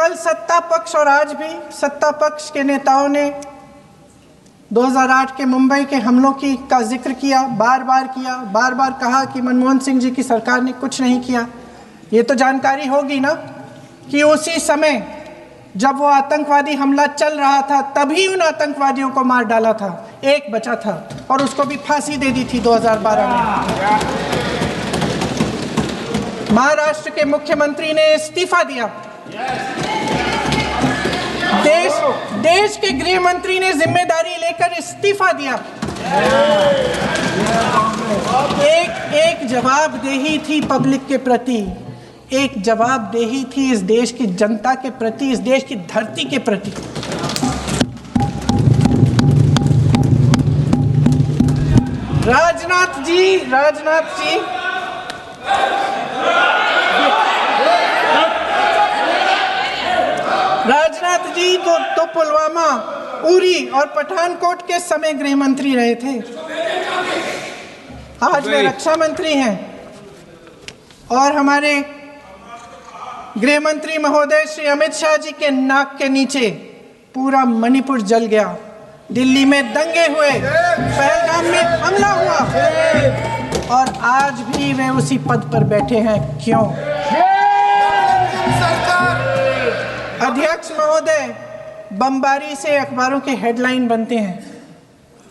कल सत्ता पक्ष और आज भी सत्ता पक्ष के नेताओं ने 2008 के मुंबई के हमलों का जिक्र किया, बार बार कहा कि मनमोहन सिंह जी की सरकार ने कुछ नहीं किया। ये तो जानकारी होगी ना कि उसी समय जब वो आतंकवादी हमला चल रहा था तभी उन आतंकवादियों को मार डाला था, एक बचा था और उसको भी फांसी दे दी थी 2012 में। महाराष्ट्र के मुख्यमंत्री ने इस्तीफा दिया। देश के गृह मंत्री ने जिम्मेदारी लेकर इस्तीफा दिया। एक जवाबदेही थी पब्लिक के प्रति, एक जवाबदेही थी इस देश की जनता के प्रति, इस देश की धरती के प्रति। राजनाथ जी तो पुलवामा, उरी और पठानकोट के समय गृह मंत्री रहे थे। आज वे रक्षा मंत्री हैं और हमारे गृह मंत्री महोदय श्री अमित शाह जी के नाक के नीचे पूरा मणिपुर जल गया, दिल्ली में दंगे हुए, पहलगाम में हमला हुआ और आज भी वे उसी पद पर बैठे हैं। क्यों? अध्यक्ष महोदय, बमबारी से अखबारों के हेडलाइन बनते हैं,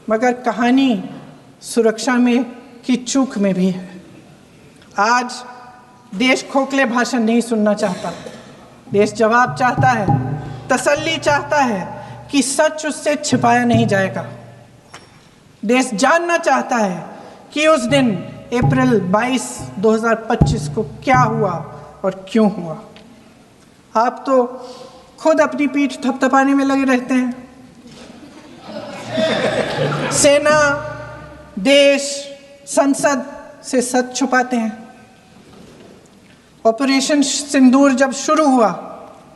मगर कहानी सुरक्षा में की चूक में भी है। आज देश खोखले भाषण नहीं सुनना चाहता, देश जवाब चाहता है, तसल्ली चाहता है कि सच उससे छिपाया नहीं जाएगा। देश जानना चाहता है कि उस दिन अप्रैल 22, 2025 को क्या हुआ और क्यों हुआ। आप तो खुद अपनी पीठ थपथपाने में लगे रहते हैं। सेना, देश, संसद से सच छुपाते हैं। ऑपरेशन सिंदूर जब शुरू हुआ,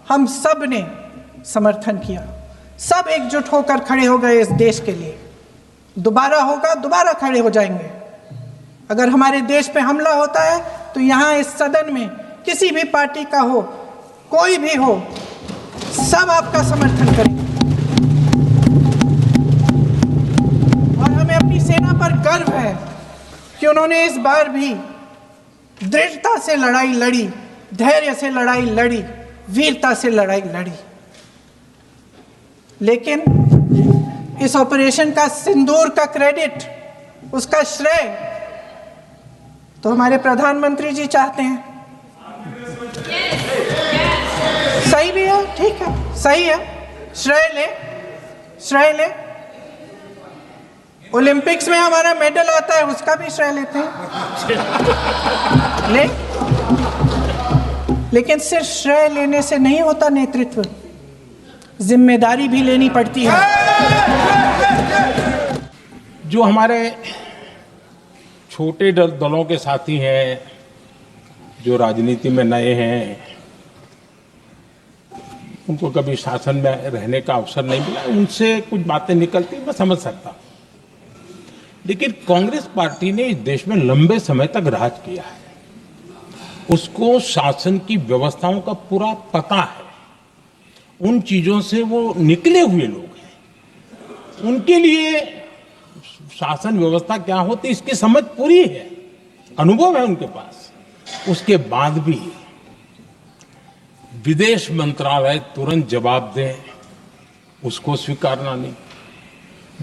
हम सब ने समर्थन किया, सब एकजुट होकर खड़े हो गए इस देश के लिए। दोबारा होगा, दोबारा खड़े हो जाएंगे। अगर हमारे देश पे हमला होता है तो यहाँ इस सदन में किसी भी पार्टी का हो, कोई भी हो, सब आपका समर्थन करेंगे। और हमें अपनी सेना पर गर्व है कि उन्होंने इस बार भी दृढ़ता से लड़ाई लड़ी, धैर्य से लड़ाई लड़ी, वीरता से लड़ाई लड़ी। लेकिन इस ऑपरेशन का सिंदूर का क्रेडिट, उसका श्रेय तो हमारे प्रधानमंत्री जी चाहते हैं। सही भी है, ठीक है, सही है, श्रेय ले। ओलंपिक्स में हमारा मेडल आता है, उसका भी श्रेय लेते हैं। लेकिन सिर्फ श्रेय लेने से नहीं होता नेतृत्व, जिम्मेदारी भी लेनी पड़ती है। जो हमारे छोटे दलों के साथी हैं, जो राजनीति में नए हैं, उनको कभी शासन में रहने का अवसर नहीं मिला, उनसे कुछ बातें निकलती मैं समझ सकता हूं। लेकिन कांग्रेस पार्टी ने इस देश में लंबे समय तक राज किया है, उसको शासन की व्यवस्थाओं का पूरा पता है, उन चीजों से वो निकले हुए लोग हैं, उनके लिए शासन व्यवस्था क्या होती इसकी समझ पूरी है, अनुभव है उनके पास। उसके बाद भी विदेश मंत्रालय तुरंत जवाब दे, उसको स्वीकारना नहीं।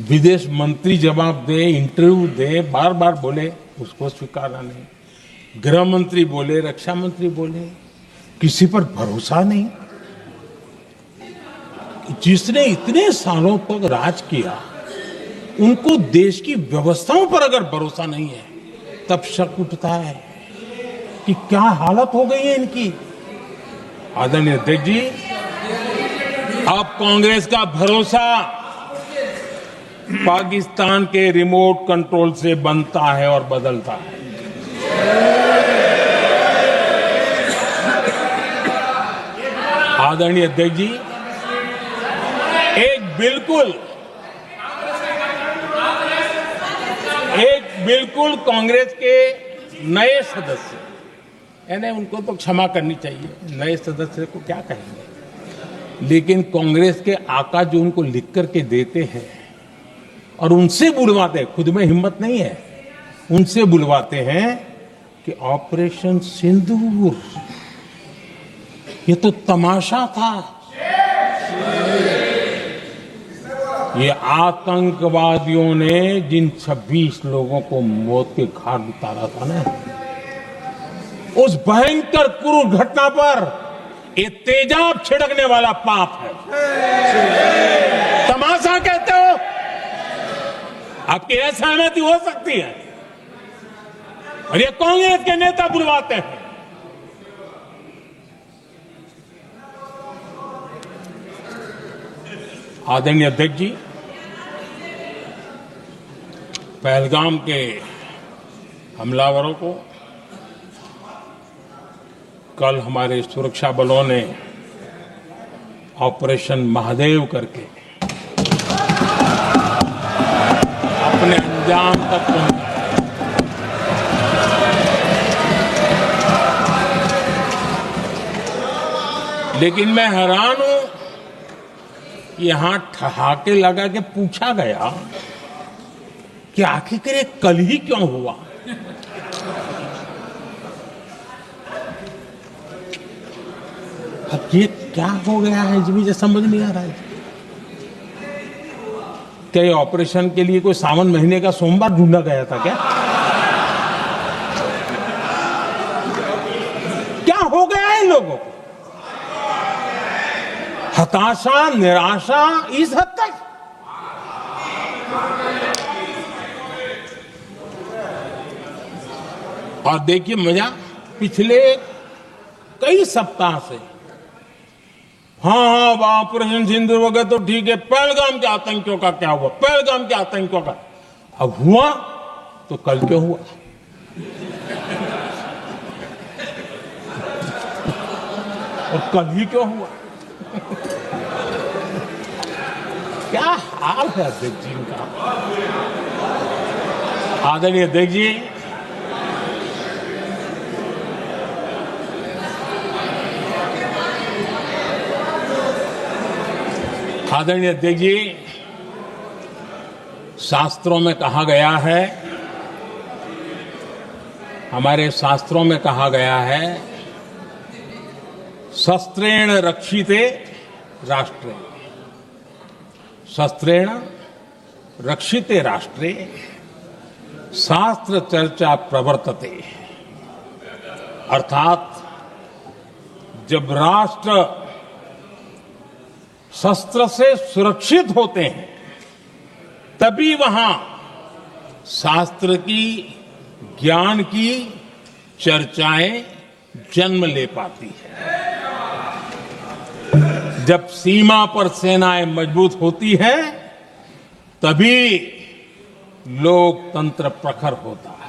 विदेश मंत्री जवाब दे, इंटरव्यू दे, बार बार बोले, उसको स्वीकारना नहीं। गृह मंत्री बोले, रक्षा मंत्री बोले, किसी पर भरोसा नहीं। जिसने इतने सालों तक राज किया, उनको देश की व्यवस्थाओं पर अगर भरोसा नहीं है, तब शक उठता है कि क्या हालत हो गई है इनकी। आदरणीय अध्यक्ष जी, अब कांग्रेस का भरोसा पाकिस्तान के रिमोट कंट्रोल से बनता है और बदलता है। आदरणीय अध्यक्ष जी, एक बिल्कुल कांग्रेस के नए सदस्य, यानी उनको तो क्षमा करनी चाहिए, नए सदस्य को क्या कहेंगे, लेकिन कांग्रेस के आका जो उनको लिख करके देते हैं और उनसे बुलवाते हैं, खुद में हिम्मत नहीं है, उनसे बुलवाते हैं कि ऑपरेशन सिंदूर ये तो तमाशा था, ये आतंकवादियों ने जिन 26 लोगों को मौत के घाट उतारा था ना, उस भयंकर क्रूर घटना पर ये तेजाब छिड़कने वाला पाप है। तमाशा कहते हो? आपकी असहमति हो सकती है और ये कांग्रेस के नेता बुलवाते हैं। आदरणीय अध्यक्ष जी, पहलगाम के हमलावरों को कल हमारे सुरक्षा बलों ने ऑपरेशन महादेव करके अपने अंजाम तक पहुंचाया। लेकिन मैं हैरान हूं, यहां ठहाके लगा के पूछा गया कि आखिर ये कल ही क्यों हुआ। अब ये क्या हो गया है जी, मुझे समझ नहीं आ रहा है। क्या ये ऑपरेशन के लिए कोई सावन महीने का सोमवार ढूंढा गया था क्या? क्या हो गया है लोगों को? हताशा, निराशा इस हद तक। और देखिए मजा, पिछले कई सप्ताह से हाँ ऑपरेशन सिंदूर वगैरह तो ठीक है, पहलगाम के आतंकियों का क्या हुआ, पहलगाम के आतंकियों का अब हुआ तो कल क्यों हुआ? और कल ही क्यों हुआ? क्या हाल है अध्यक्ष जी का। आदरणीय अध्यक्ष जी, आदरणीय अध्यक्ष जी, शास्त्रों में कहा गया है, हमारे शास्त्रों में कहा गया है, शस्त्रेण रक्षिते राष्ट्रे, शस्त्रेण रक्षिते राष्ट्रे शास्त्र चर्चा प्रवर्तते। अर्थात जब राष्ट्र शस्त्र से सुरक्षित होते हैं तभी वहां शास्त्र की, ज्ञान की चर्चाएं जन्म ले पाती है। जब सीमा पर सेनाएं मजबूत होती है तभी लोकतंत्र प्रखर होता है।